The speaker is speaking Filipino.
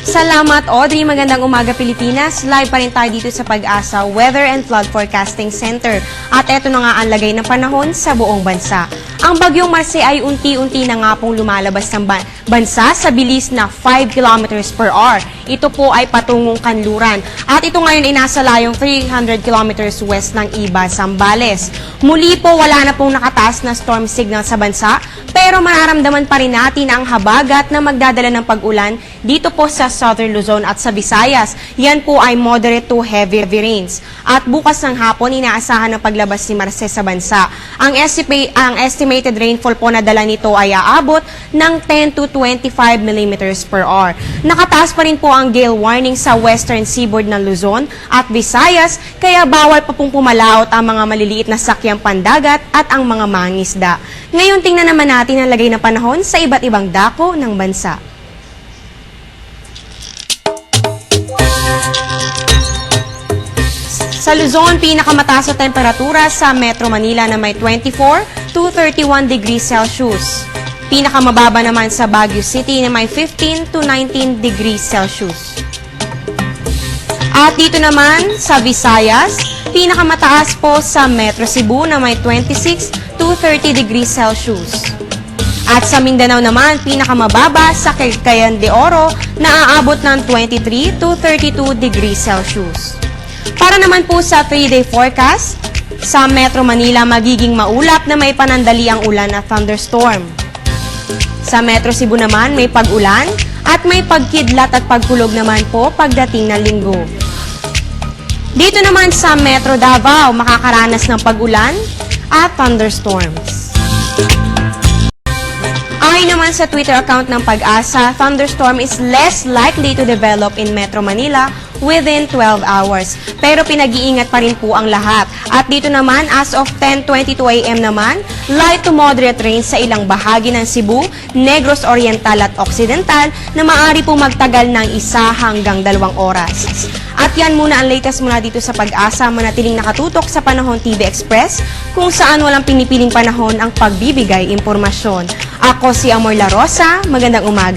Salamat, Audrey. Magandang umaga, Pilipinas. Live pa rin tayo dito sa Pag-asa Weather and Flood Forecasting Center. At eto na nga ang lagay ng panahon sa buong bansa. Ang bagyong Marce ay unti-unti na nga pong lumalabas ng bansa sa bilis na 5 kilometers per hour. Ito po ay patungong kanluran. At ito ngayon ay nasa layong 300 kilometers west ng Iba, Zambales. Muli po wala na pong nakataas na storm signal sa bansa, pero mararamdaman pa rin natin ang habagat na magdadala ng pag-ulan dito po sa Southern Luzon at sa Visayas. Yan po ay moderate to heavy rains. At bukas ng hapon, inaasahan ng paglabas ni Marce sa bansa. Ang estimated rainfall po na dala nito ay aabot ng 10 to 25 millimeters per hour. Nakataas pa rin po ang gale warning sa western seaboard ng Luzon at Visayas, kaya bawal pa pong pumalaot ang mga maliliit na sakyang pandagat at ang mga mangisda. Ngayon tingnan naman natin ang lagay ng panahon sa iba't ibang dako ng bansa. Sa Luzon, pinakamataas na temperatura sa Metro Manila na may 24 to 31 degrees Celsius. Pinakamababa naman sa Baguio City na may 15 to 19 degrees Celsius. At dito naman sa Visayas, pinakamataas po sa Metro Cebu na may 26 to 30 degrees Celsius. At sa Mindanao naman, pinakamababa sa Cagayan de Oro na aabot ng 23 to 32 degrees Celsius. Para naman po sa 3-day forecast, sa Metro Manila magiging maulap na may panandaliang ulan at thunderstorm. Sa Metro Cebu naman may pag-ulan at may pagkidlat at pagkulog naman po pagdating ng linggo. Dito naman sa Metro Davao, makakaranas ng pag-ulan at thunderstorms. Ayon naman sa Twitter account ng Pag-asa, thunderstorm is less likely to develop in Metro Manila within 12 hours. Pero pinag-iingat pa rin po ang lahat. At dito naman, as of 10:22 AM naman, light to moderate rain sa ilang bahagi ng Cebu, Negros Oriental at Occidental na maaari po magtagal ng 1 hanggang 2 oras. At yan muna ang latest mula dito sa Pag-asa, manatiling nakatutok sa Panahon TV Express, kung saan walang pinipiling panahon ang pagbibigay impormasyon. Ako si Amor La Rosa, magandang umaga.